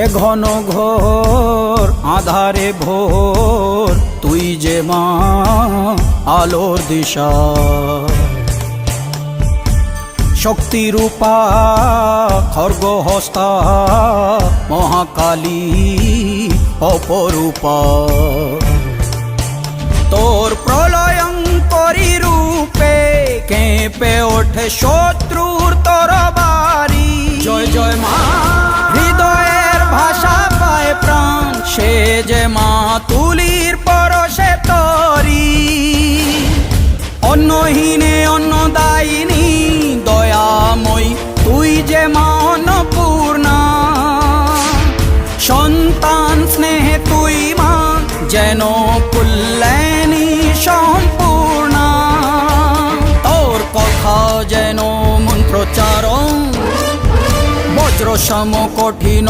এ ঘন ঘোর আধারে ভোর তুই যে মা আলোর দিশা, শক্তিরূপা খর্গহস্তা মহাকালী অপরূপা। তোর প্রলয়ঙ্করী রূপে কেঁপে ওঠে শত্রুর তরবারি। জয় জয় মা, হৃদয়ের ভাষা পায় প্রাণ, সে যে মা তুলির পরশে তরি। অন্নহীনে অন্নদায়িনী দয়াময়ী, তুই যে মা অন্নপূর্ণা। সন্তান স্নেহে তুই মা যেন কল্যাণী সম্পূর্ণা। তোর কথা যেন মন্ত্রোচ্চারণ, বজ্র সম কঠিন